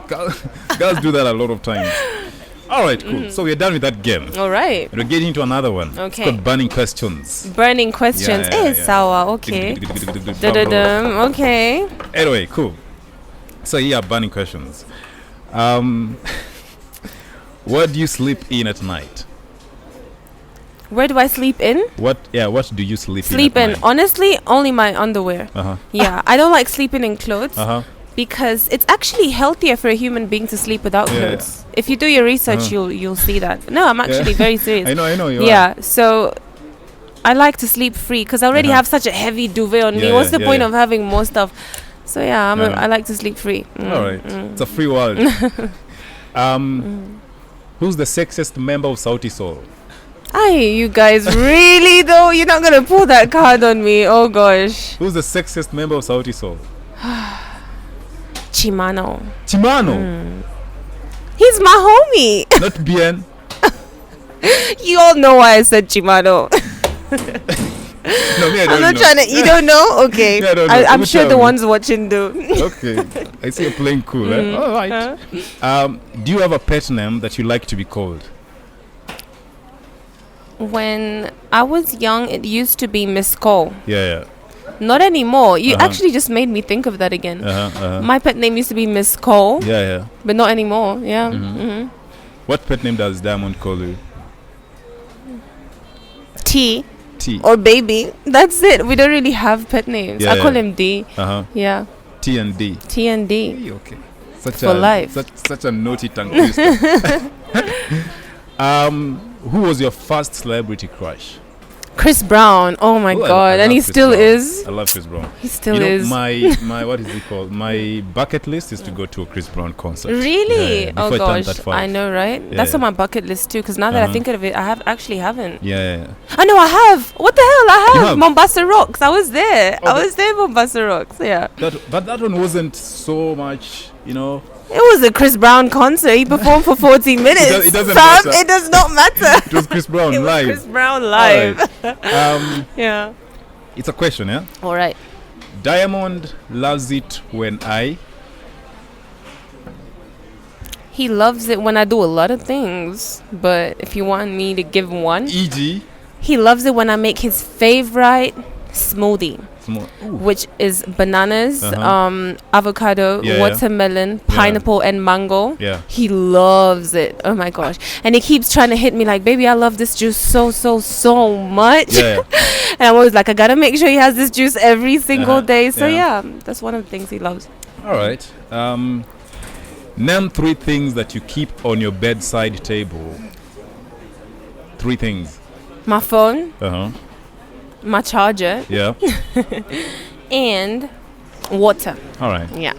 Girls do that a lot of times. All right, cool. So we're done with that game. All right. We're getting into another one. Okay. It's called Burning Questions. Burning Questions. Sawa. Okay. Okay. Anyway, cool. So Burning Questions. What do you sleep in at night? Where do I sleep in? What do you sleep in? Honestly, only my underwear. Yeah, I don't like sleeping in clothes. Because it's actually healthier for a human being to sleep without clothes. If you do your research, you'll see that. No, I'm actually very serious. I know. Yeah, so I like to sleep free because I already have such a heavy duvet on me. What's the point of having more stuff? So I like to sleep free. All right, it's a free world. Who's the sexiest member of Sauti Sol? Aye, you guys, really though? You're not gonna pull that card on me? Oh gosh. Who's the sexiest member of Sauti Sol? Chimano. He's my homie. Not Bien. You all know why I said Chimano. No, me, I don't know. I'm not trying to. You don't know? Okay. Yeah, I don't know. I'm sure the ones watching do. Okay. I see you're playing cool. All right. Do you have a pet name that you like to be called? When I was young, it used to be Miss Cole. Yeah. Not anymore. You actually just made me think of that again. My pet name used to be Miss Cole. Yeah. But not anymore. Yeah. What pet name does Diamond call you? T. Or baby. That's it. We don't really have pet names. I call him D. Yeah. T and D. Okay. For life. Such a naughty tongue twister. Who was your first celebrity crush? Chris Brown. Oh my God. And he still is. I love Chris Brown. He still is. My what is it called? My bucket list is to go to a Chris Brown concert. Really? Oh gosh. I know, right? That's on my bucket list too, because now that I think of it, I haven't. Yeah. I know I have. What the hell? I have. Mombasa Rocks. I was there. Mombasa Rocks. Yeah. But that one wasn't so much, It was a Chris Brown concert. He performed for 14 minutes. It doesn't matter. It does not matter. It was Chris Brown live. Chris Brown live. Right. Yeah. It's a question, yeah? All right. Diamond loves it when He loves it when I do a lot of things. But if you want me to give one. E.g. He loves it when I make his favorite smoothie. Which is bananas, avocado, watermelon, pineapple, and mango. Yeah. He loves it. Oh my gosh. And he keeps trying to hit me like, baby, I love this juice so much. Yeah. And I'm always like, I gotta make sure he has this juice every single day. So that's one of the things he loves. All right. Name 3 things that you keep on your bedside table. 3 things. My phone. Uh-huh. My charger. Yeah. And water. All right. Yeah.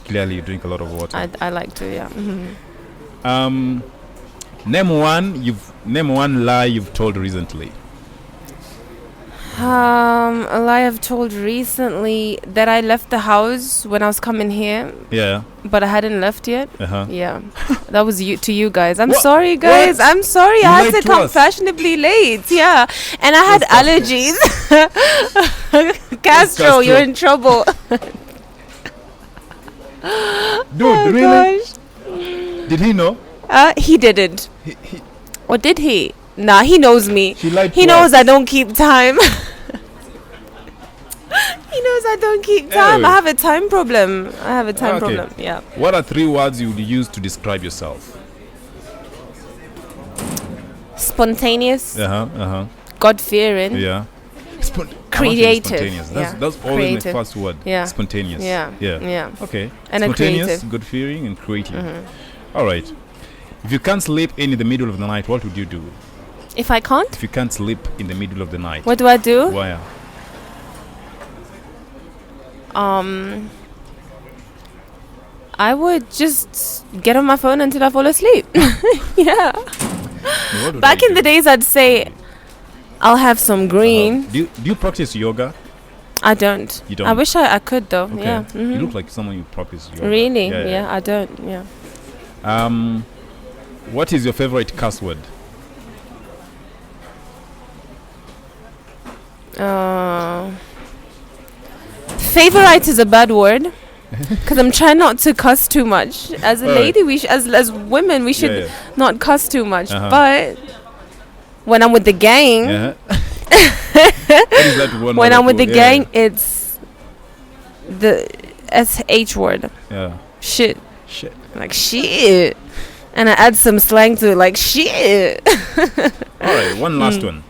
Clearly you drink a lot of water. I like to, yeah. Name one lie you've told recently. A lie I've told recently, that I left the house when I was coming here. Yeah. But I hadn't left yet. Uh-huh. Yeah. That was to you guys. I'm What? sorry, guys. What? I'm sorry. You I had lied to to come us. fashionably late. Yeah. And I had allergies. Castro, you're in trouble. Dude, really? Gosh. Did he know? He didn't. He Or did he? Nah, he knows me. She lied He to knows us. I don't keep time. He knows I don't keep time. Oh. I have a time problem. Okay. Problem. Yeah. What are 3 words you would use to describe yourself? Spontaneous, Uh-huh. God-fearing, Yeah. Creative. Spontaneous. Yeah. That's always Creative. my first word. Yeah. Spontaneous. Yeah. Yeah. Yeah. Okay. And a Spontaneous, creative. good feeling, and creative. All right. If you can't sleep in the middle of the night, what would you do? If I can't, If you can't sleep in the middle of the night, what do I do? why? I would just get on my phone until I fall asleep. Yeah. What would Back I in the do? days, I'd say I'll have some green. Do you practice yoga? I don't. You don't? I wish I could though. Okay. Yeah. You look like someone who practices yoga. Really? Yeah. I don't. Yeah. What is your favorite cuss word? Favorite is a bad word. Because I'm trying not to cuss too much. As a lady, we as women, we should not cuss too much. But when I'm with the gang, Yeah. What is that one when word I'm with the for? gang, it's the SH word. Yeah. Shit. Shit. Like shit. And I add some slang to it, like shit. All right. One last one.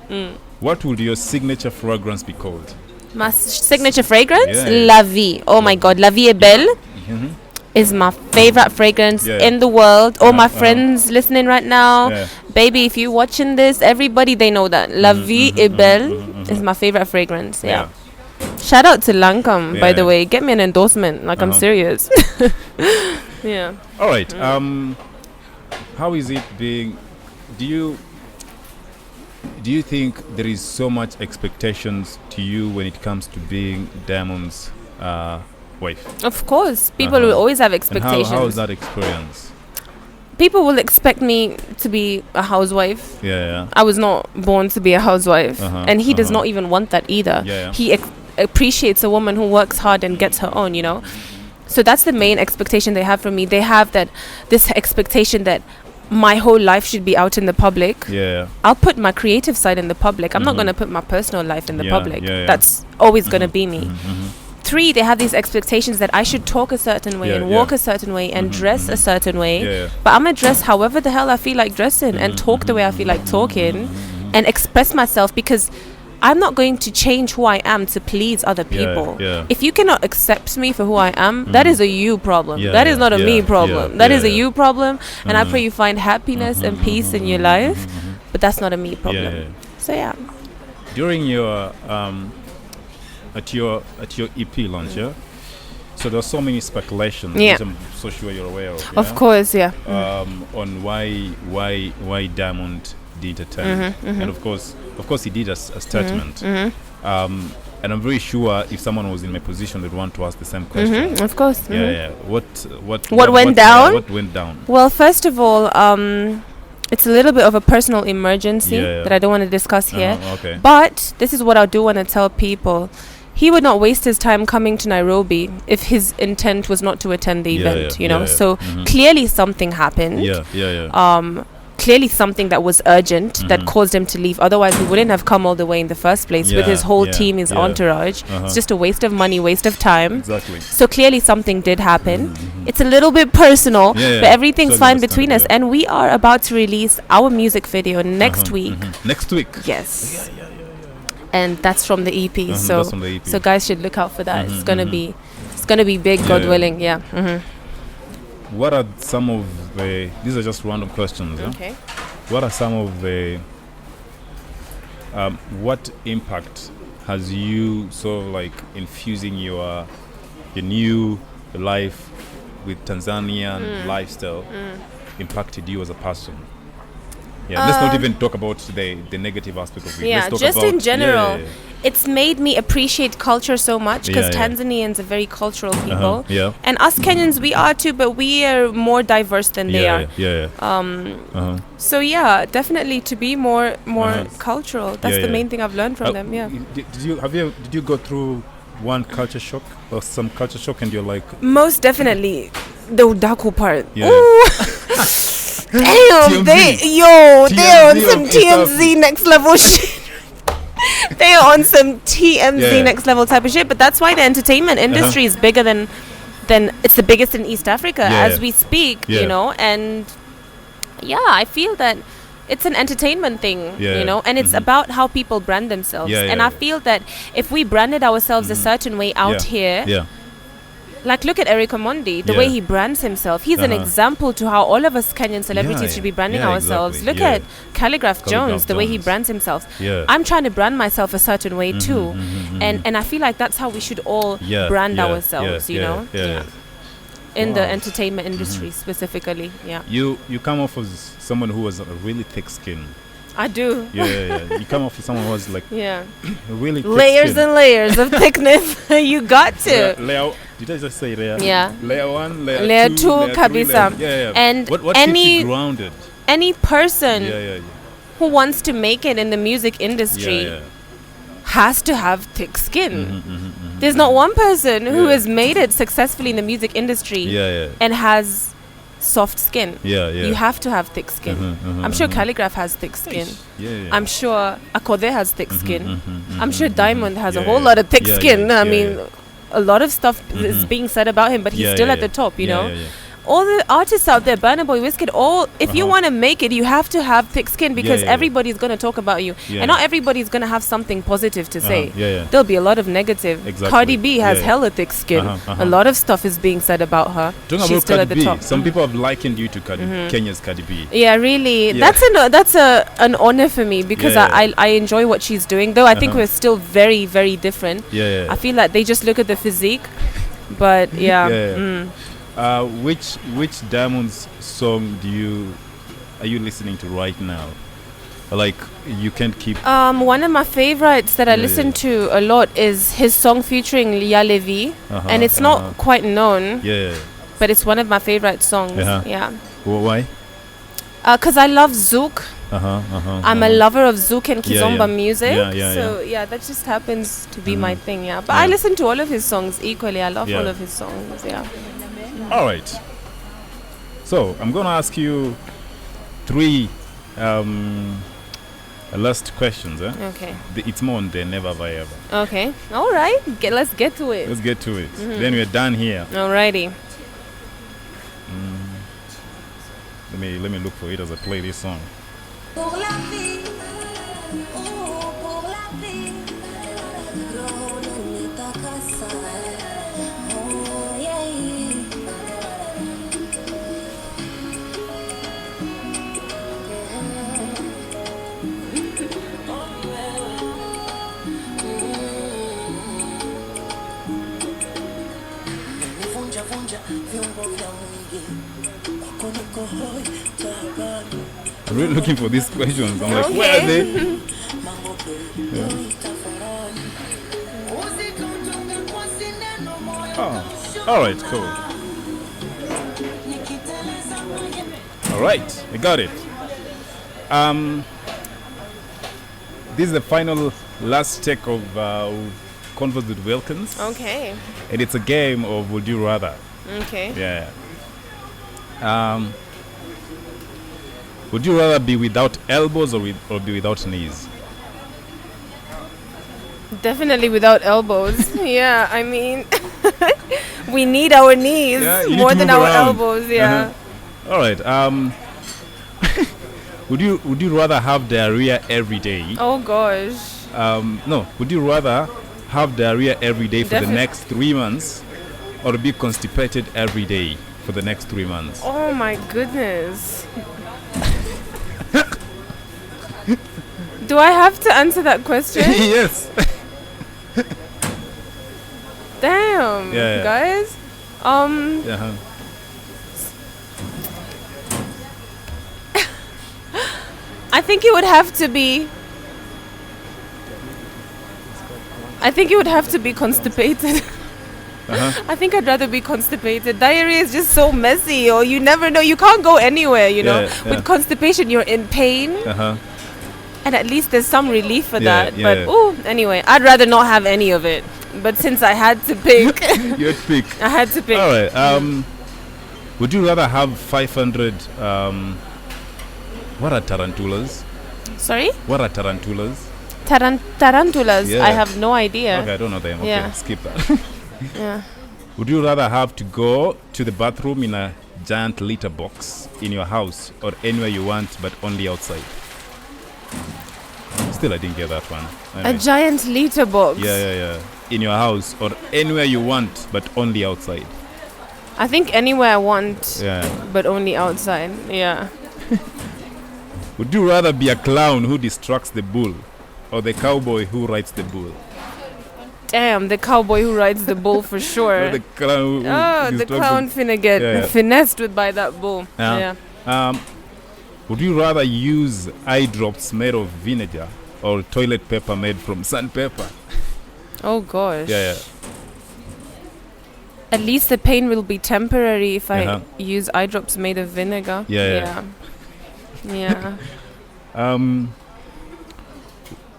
What would your signature fragrance be called? My signature fragrance? Yeah. La Vie. Oh my god, La Vie est belle Mm-hmm. is my favorite fragrance Yeah. in the world. All my Uh-huh. friends listening right now, Yeah. baby, if you're watching this, everybody, they know that. La Vie est belle is my favorite fragrance. Yeah. Shout out to Lancome, by the Yeah. way. Get me an endorsement. Like, I'm Uh-huh. serious. Yeah. All right. How is it being? Do you think there is so much expectations to you when it comes to being Diamond's wife? Of course, people Uh-huh. will always have And expectations. how is that experience? People will expect me to be a housewife. Yeah. I was not born to be a housewife, and he does not even want that either. Yeah. He appreciates a woman who works hard and gets her own, you know. So that's the main expectation they have from me. They have this expectation that my whole life should be out in the public. Yeah. I'll put my creative side in the public. I'm not going to put my personal life in the public. Yeah. That's always going to be me. 3, they have these expectations that I should talk a certain way and walk a certain way and dress a certain way. Yeah. But I'm going to dress however the hell I feel like dressing and talk the way I feel like talking and express myself, because I'm not going to change who I am to please other people. Yeah. If you cannot accept me for who I am, that is a you problem. Yeah, That is not a me problem. yeah, That is a yeah. you problem. And I pray you find happiness and peace in your life. But that's not a me problem. Yeah. So yeah. During your at your EP launch, yeah. So there's so many speculations, Yeah. which I'm so sure you're aware of. Of course, yeah. On why Diamond did attend, and of course he did a statement. And I'm very sure if someone was in my position, they'd want to ask the same question. Of course. Yeah. What went down? What went down? Well, first of all, it's a little bit of a personal emergency Yeah. that I don't want to discuss here. Okay. But this is what I do want to tell people. He would not waste his time coming to Nairobi if his intent was not to attend the event, you know. So clearly something happened. Yeah. Clearly something that was urgent that caused him to leave. Otherwise, he wouldn't have come all the way in the first place with his whole team, his entourage. It's just a waste of money, waste of time. Exactly. So clearly something did happen. It's a little bit personal, but everything's Totally fine between us. And we are about to release our music video next week. Next week. Yes. And that's from the EP. That's from the EP. So guys should look out for that. It's gonna be big, God willing. Yeah. What are some of the? These are just random questions. Yeah? Okay. What are some of the what impact has you sort of like infusing your new life with Tanzanian lifestyle impacted you as a person? Yeah, let's not even talk about the negative aspect of it. Yeah, let's talk just about, in general. yeah. It's made me appreciate culture so much because Tanzanians are very cultural people. And us Kenyans, we are too, but we are more diverse than they are. So yeah, definitely to be more cultural. That's the main thing I've learned from them. Yeah. Did you go through one culture shock or some culture shock and you're like... Most definitely the Udaku part. Yeah. Damn, they're on some TMZ next level shit. They're on some TMZ next level type of shit. But that's why the entertainment industry is bigger than it's the biggest in East Africa as we speak, you know. And I feel that it's an entertainment thing, you know, and it's about how people brand themselves. And I feel that if we branded ourselves a certain way out here, like look at Eric Omondi, the way he brands himself. He's an example to how all of us Kenyan celebrities should be branding ourselves. Look at Calligraph Jones, the way he brands himself. I'm trying to brand myself a certain way too. And I feel like that's how we should all brand ourselves, you know. In the entertainment industry specifically. You come off as someone who has a really thick skin. I do. You come off as someone who has like really thick layers skin. And layers of thickness. You got to. Layer, did I just say layer? Yeah. Layer 1, layer 2, layer 2 kabisa. And what keeps you grounded? Any person who wants to make it in the music industry has to have thick skin. There's not one person who has made it successfully in the music industry and has soft skin. You have to have thick skin. I'm sure Calligraph has thick skin. I'm sure Akode has thick skin. I'm sure Diamond has a whole lot of thick skin. I mean, a lot of stuff is being said about him, but he's still at the top, you know. All the artists out there, Burna Boy, Wizkid, if you want to make it, you have to have thick skin because everybody's going to talk about you. And not everybody's going to have something positive to say. There'll be a lot of negative. Cardi B has hella thick skin. A lot of stuff is being said about her. She's still at the top. Some people have likened you to Kenya's Cardi B. Yeah, really. That's an honor for me because I enjoy what she's doing. Though I think we're still very, very different. I feel like they just look at the physique. But which Diamond's song are you listening to right now? Like you can't keep. One of my favorites that I listen to a lot is his song featuring Lia Levi, and it's not quite known. But it's one of my favorite songs. Why? Because I love Zouk. I'm a lover of Zouk and Kizomba music. So that just happens to be my thing. But I listen to all of his songs equally. I love all of his songs. All right. So I'm gonna ask you 3 last questions. Okay. It's more on the never have I ever. Okay. All right. Let's get to it. Let's get to it. Then we're done here. Alrighty. Let me look for it as I play this song. I'm really looking for these questions. I'm like, where are they? Oh, all right, cool. All right, I got it. This is the final last take of Converse with Wilkins. Okay. And it's a game of Would You Rather. Okay. Yeah. Would you rather be without elbows or be without knees? Definitely without elbows. Yeah, I mean, we need our knees more than our elbows. Yeah. All right. Would you rather have diarrhea every day? Oh gosh. No. Would you rather have diarrhea every day for the next 3 months, or be constipated every day for the next 3 months? Oh my goodness. Do I have to answer that question? Yes. Damn, Yeah. guys. Uh-huh. I think it would have to be. I think it would have to be constipated. Uh-huh. I think I'd rather be constipated. Diarrhea is just so messy, or you never know. You can't go anywhere, you know. Yeah. With constipation, you're in pain, Uh-huh. and at least there's some relief for Yeah, that. yeah. But anyway, I'd rather not have any of it. But since I had to pick, You had to pick. I had to pick. All right. Would you rather have 500? What are tarantulas? Sorry, What are tarantulas? tarantulas. Yeah. I have no idea. Okay, I don't know them. Okay, Yeah. skip that. Yeah. Would you rather have to go to the bathroom in a giant litter box in your house or anywhere you want, but only outside? Still, I didn't get that one. A Anyway. giant litter box. Yeah. In your house or anywhere you want, but only outside. I think anywhere I want, Yeah. but only outside. Yeah. Would you rather be a clown who distracts the bull or the cowboy who rides the bull? Damn, the cowboy who rides the bull for Or sure. the clown who The distracts clown finna get Yeah. finessed with by that bull. Yeah. Would you rather use eye drops made of vinegar or toilet paper made from sandpaper? Oh gosh. Yeah. At least the pain will be temporary if Uh-huh. I use eye drops made of vinegar. Yeah. Yeah.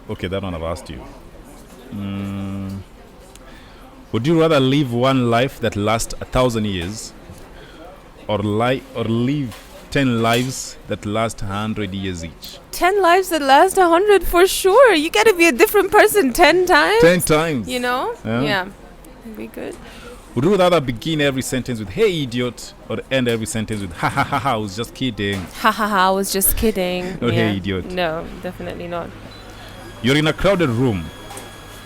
Okay, that one I've asked you. Would you rather live one life that lasts 1,000 years, or live 10 lives that last 100 years each? 10 lives that last 100 for sure. You gotta be a different person 10 times. 10 times. You know? Yeah. Be good. Would you rather begin every sentence with "Hey idiot" or end every sentence with "Ha ha ha ha"? I was just kidding. Ha ha ha, I was just kidding. Not hey idiot. No, definitely not. You're in a crowded room.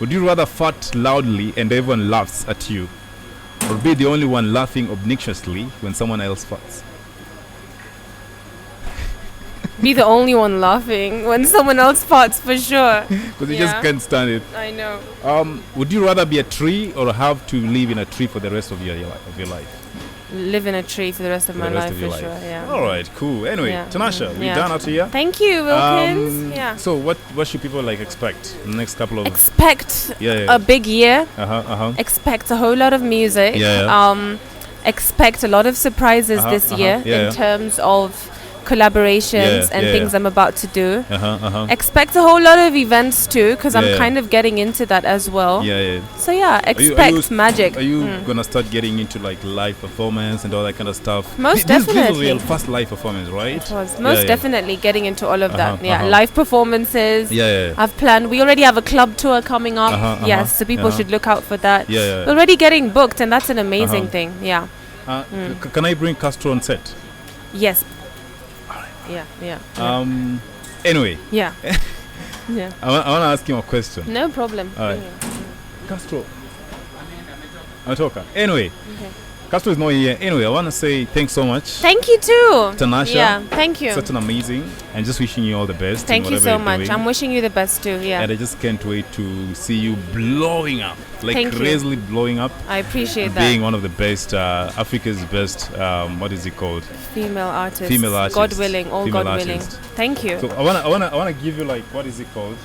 Would you rather fart loudly and everyone laughs at you, or be the only one laughing obnoxiously when someone else farts? Be the only one laughing when someone else farts for sure. Because you just can't stand it. I know. Would you rather be a tree or have to live in a tree for the rest of your life? Live in a tree for the rest of my life for sure. Yeah. All right, cool. Anyway, Yeah. Tanasha, we Yeah. done out here. Thank you, Wilkins. Yeah. So what should people expect in the next couple of Expect Yeah. a big year. Uh-huh. Expect a whole lot of music. Yeah. Expect a lot of surprises this year in terms of collaborations and things I'm about to do. Expect a whole lot of events too, because I'm kind of getting into that as well. So expect magic. Are you gonna start getting into live performance and all that kind of stuff? Most This was definitely. your first live performance, right? It was most definitely getting into all of that. Uh-huh. Live performances. I've planned. We already have a club tour coming up. Yes, so people should look out for that. We're already getting booked, and that's an amazing thing. Yeah. Can I bring Castro on set? Yes. Yeah. Anyway. Yeah. Yeah. I want to ask him a question. No problem. All right. Castro. Anatoka. Anyway. Okay. Castro is not here. Anyway, I want to say thanks so much. Thank you too. Tanasha. Yeah, thank you. Such an amazing, and just wishing you all the best. Thank you so much. I'm wishing you the best too. Yeah. And I just can't wait to see you blowing up, crazily blowing up. I appreciate that. Being one of the best, Africa's best, what is it called? Female artists. Female artists. God willing, all Female God willing. artists. Thank you. So I wanna give you what is it called?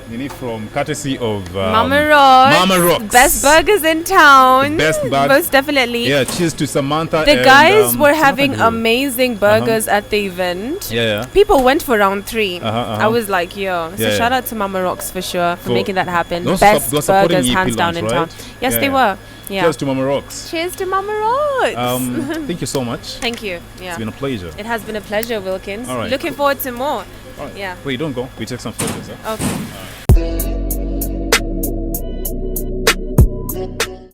You need from courtesy of Mama Rocks. Mama Rocks. Best burgers in town. The best burgers. Most definitely. Yeah, cheers to Samantha. The and, guys were Samantha having Grill. amazing burgers at the event. Yeah. People went for round 3. I was like, yo. So shout out to Mama Rocks for sure for making that happen. Those Best they're supporting burgers hands EP down lunch, in town. right? Yes, Yeah. they were. Yeah. Cheers to Mama Rocks. Cheers to Mama Rocks. Thank you so much. Thank you. Yeah. It's been a pleasure. It has been a pleasure, Wilkins. All right. Looking forward to more. All right. Yeah. Wait, don't go. We take some photos. Huh? Okay.